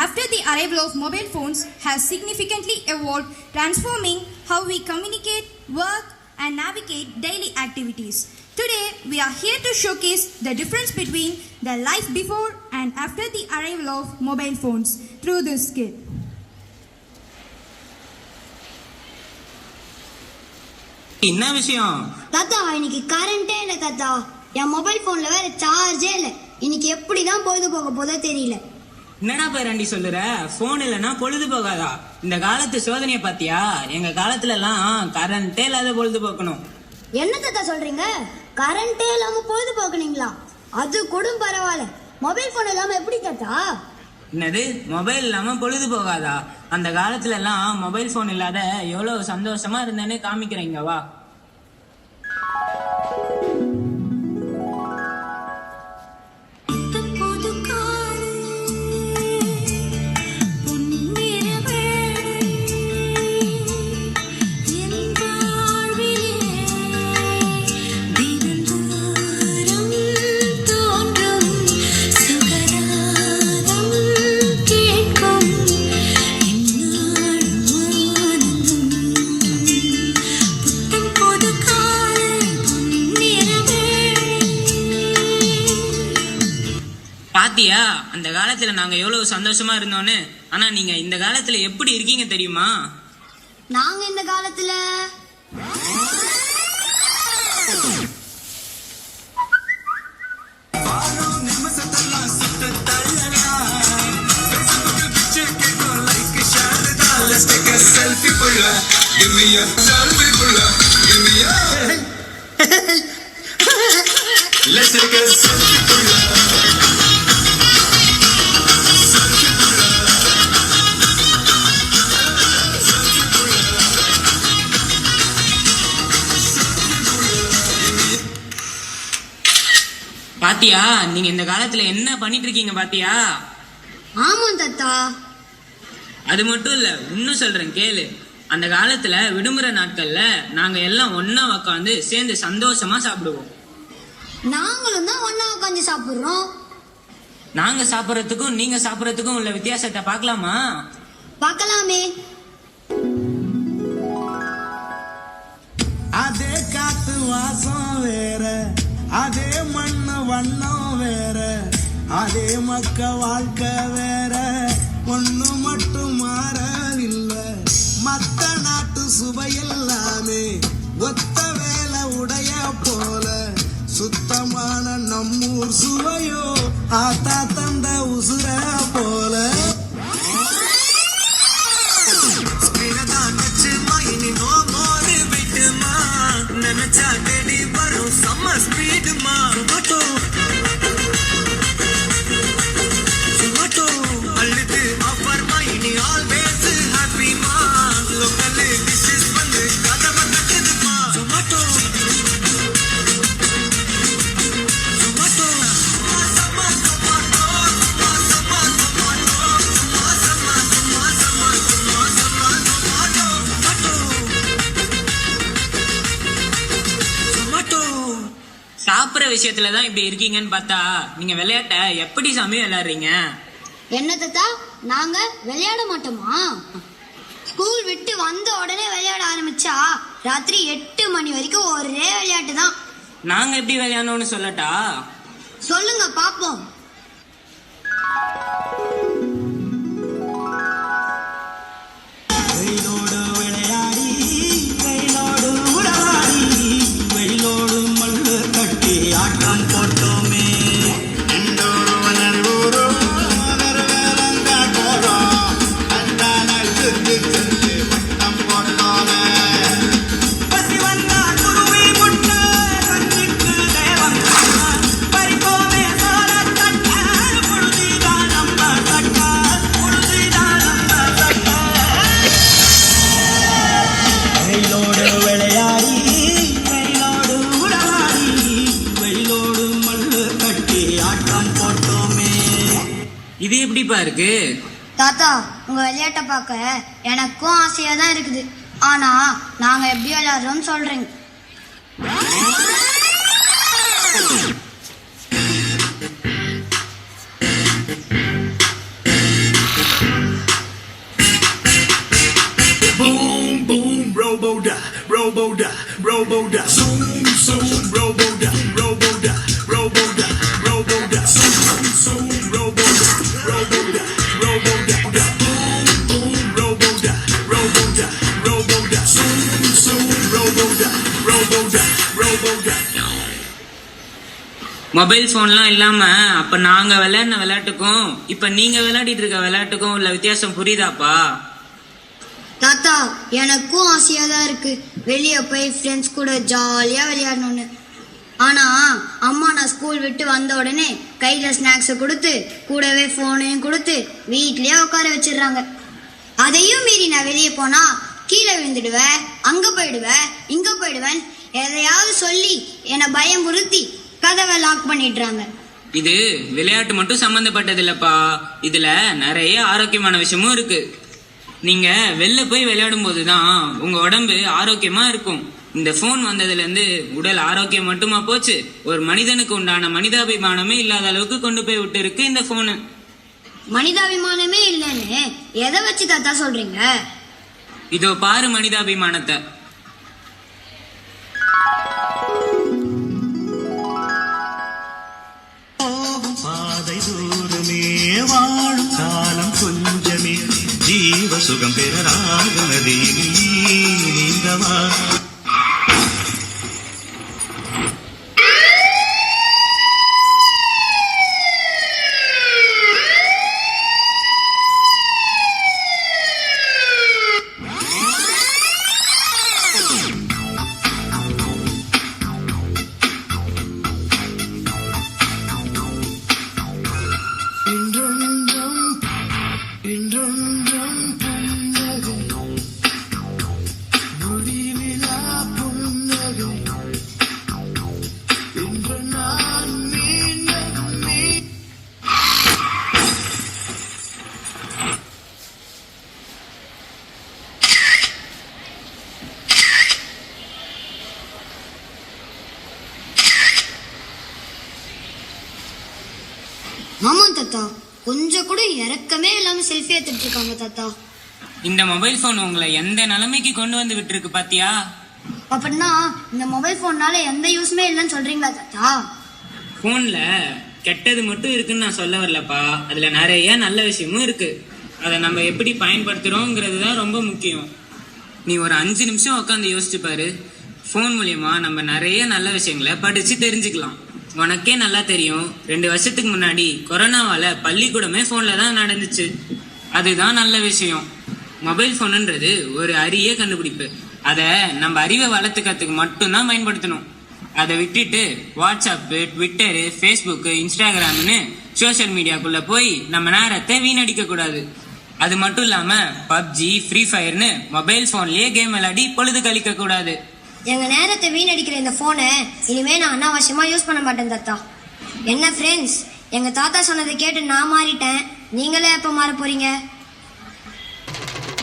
after the arrival of mobile phones has significantly evolved, transforming how we communicate, work, and navigate daily activities. Today, we are here to showcase the difference between the life before and after the arrival of mobile phones through this skit. என்ன விஷயம் தாத்தா? இன்னைக்கு கரண்டே இல்ல தாத்தா. என் mobile போன்ல வேற சார்ஜே இல்ல. இன்னைக்கு எப்படிதான் பொழுது போக போதோ தெரியல. என்னடா பேராண்டி சொல்லுற? போன் இல்லைன்னா பொழுது போகாதா? இந்த காலத்து சோதனைய பாத்தியா? எங்க காலத்துல எல்லாம் கரண்டே இல்லாத பொழுது போக்கணும். என்ன தாத்தா சொல்றீங்க? கரண்டே இல்லாம பொழுது போக்கணுங்களா? அது கூட பரவாயில்ல. மொபைல் போன் இல்லாம எப்படி தாத்தா? என்னது மொபைல் இல்லாம பொழுது போகாதா? அந்த காலத்துல எல்லாம் மொபைல் போன் இல்லாத எவ்வளவு சந்தோஷமா இருந்தேன்னு காமிக்கிறீங்க வா. பாத்தியா அந்த காலத்துல நாங்க எவ்வளவு சந்தோஷமா இருந்தோன்னு. ஆனா நீங்க இந்த காலத்துல எப்படி இருக்கீங்க தெரியுமா? நாங்க இந்த காலத்துல பாத்தியா நீங்க இந்த காலத்துல என்ன பண்ணிட்டு இருக்கீங்க பாத்தியா? ஆமா தாத்தா. அது மட்டும் இல்ல, இன்னும் சொல்றேன் கேளு. அந்த காலத்துல விடுமுறை நாட்கள்ல நாங்க எல்லாம் ஒன்னா உட்காந்து சேர்ந்து சந்தோஷமா சாப்பிடுவோம். நாங்களும் தான் ஒன்னா உட்காந்து சாப்பிடுறோம். நாங்க சாப்பிடறதுக்கும் நீங்க சாப்பிடறதுக்கும் உள்ள வித்தியாசத்தை பார்க்கலாமா? பார்க்கலாமே. அதே காத்து வாசம் வேற, அதே மண்ணு வண்ணம் வேற, அதே மக்க வாழ்க்கை வேற, ஒண்ணு மட்டும் மாறவில்லை. மத்த நாட்டு சுவையெல்லாமே ஒத்த வேலை உடைய போல, சுத்தமான நம்மூர் சுவையோ ஆத்தா தந்த உசுர போல. நினைச்சா தேடி வரும் செம்ம ஸ்பீடுமா. சுமாட்டோ அள்ளுது ஆஃபர் மா, இனி ஆல்வேஸ் ஹாப்பிமா. லோக்கல் டிஷஸ் வந்து கதவை கட்டுதுமா. சுமாட்டோ சுமாட்டோ சாப்பிடுற விஷயத்துலதான் இப்படி இருக்கீங்கன்னு பார்த்தா நீங்க விளையாட்ட எப்படி சாமி விளையாடுறீங்க? என்ன தாத்தா, நாங்க விளையாட மாட்டோமா? ஸ்கூல் விட்டு வந்த உடனே விளையாட ஆரம்பிச்சா ராத்திரி 8 மணி வரைக்கும் ஒரே விளையாட்டு தான். நாங்க எப்படி விளையாடணும்னு சொல்லட்டா? சொல்லுங்க பாப்போம். இது எப்படிப்பா இருக்கு? தாத்தா, உங்க விளையாட்டை பார்க்க எனக்கும் ஆசையா தான் இருக்குது. ஆனா நாங்க எப்படி விளையாடுறோம்னு சொல்றேங்க. Robo-da, Robo-da, zoom, zoom, Robo-da, Robo-da, Robo-da, Robo-da, zoom, zoom, Robo-da, Robo-da, Robo-da, boom, boom, Robo-da, Robo-da, Robo-da, zoom, zoom, Robo-da, Robo-da, Robo-da. Mobile ஃபோன்லாம் இல்லாம அப்ப நாங்க விளையாடின விளையாட்டுக்கும் இப்ப நீங்க விளையாடிட்டு இருக்க விளையாட்டுக்கும் உள்ள வித்தியாசம் புரியுதாப்பா? தாத்தா எனக்கும் ஆசையா தான் இருக்கு வெளியே போய் ஃப்ரெண்ட்ஸ் கூட ஜாலியா விளையாடணும்னு. ஆனா அம்மா நான் ஸ்கூல் விட்டு வந்த உடனே கையில ஸ்நாக்ஸை கொடுத்து கூடவே போனையும் கொடுத்து வீட்லயே உட்கார வச்சிடுறாங்க. அதையும் மீறி நான் வெளியே போனா கீழே விழுந்துடுவேன், அங்க போயிடுவேன், இங்க போயிடுவேன், எதையாவது சொல்லி என்னை பயமுறுத்தி கதவை லாக் பண்ணிடுறாங்க. இது விளையாட்டு மட்டும் சம்பந்தப்பட்டது இல்லப்பா, இதுல நிறைய ஆரோக்கியமான விஷயமும் இருக்கு. நீங்க வெளில போய் விளையாடும் போதுதான் உங்க உடம்பு ஆரோக்கியமா இருக்கும். இந்த போன் வந்ததுல இருந்து உடல் ஆரோக்கியம் மட்டுமா போச்சு, ஒரு மனிதனுக்கு உண்டான மனிதாபிமானமே இல்லாத அளவுக்கு கொண்டு போய் விட்டு இருக்கு இந்த போனு. மனிதாபிமானமே இல்லைன்னு எதை வச்சு தாத்தா சொல்றீங்க? இதோ பாரு மனிதாபிமானத்தை. பாதை தூரமே வாழும் காலம் கொஞ்சமே ஜீவ சுகம் பெறராக நதியில் நீந்தவா. ஆமா தாத்தா, கொஞ்சம் கூட இறக்கமே இல்லாம செல்ஃபி எடுத்துட்டு இருக்காங்க தாத்தா. இந்த மொபைல் போன் உங்களை எந்த நிலைமைக்கு கொண்டு வந்து விட்டு இருக்கு பாத்தியா? அப்படின்னா இந்த மொபைல் போன்னால எந்த யூஸ்மே இல்லைன்னு சொல்றீங்களா தாத்தா? போன்ல கெட்டது மட்டும் இருக்குன்னு நான் சொல்ல வரலப்பா, அதுல நிறைய நல்ல விஷயமும் இருக்கு. அதை நம்ம எப்படி பயன்படுத்துறோங்கிறது தான் ரொம்ப முக்கியம். நீ ஒரு 5 நிமிஷம் உட்காந்து யோசிச்சு பாரு, போன் மூலியமா நம்ம நிறைய நல்ல விஷயங்களை படிச்சு தெரிஞ்சுக்கலாம். உனக்கே நல்லா தெரியும், 2 வருஷத்துக்கு முன்னாடி கொரோனாவால பள்ளிக்கூடமே போன்ல தான் நடந்துச்சு. அதுதான் நல்ல விஷயம். மொபைல் போனுன்றது ஒரு அரிய கண்டுபிடிப்பு. அதை நம்ம அறிவை வளர்த்துக்கிறதுக்கு மட்டும்தான் பயன்படுத்தணும். அதை விட்டுட்டு வாட்ஸ்அப்பு, ட்விட்டரு, ஃபேஸ்புக்கு, இன்ஸ்டாகிராம்னு சோசியல் மீடியாக்குள்ள போய் நம்ம நேரத்தை வீணடிக்க கூடாது. அது மட்டும் இல்லாம பப்ஜி, ஃப்ரீ ஃபயர்னு மொபைல் போன்லயே கேம் விளையாடி பொழுது கழிக்க கூடாது. எங்க நேரத்தை வீணடிக்கிற இந்த போனை இனிமே நான் அனாவசியமா யூஸ் பண்ண மாட்டேன் தாத்தா. என்ன ஃப்ரெண்ட்ஸ், எங்க தாத்தா சொன்னதை கேட்டு நான் மாறிட்டேன், நீங்களே எப்ப மாற போறீங்க?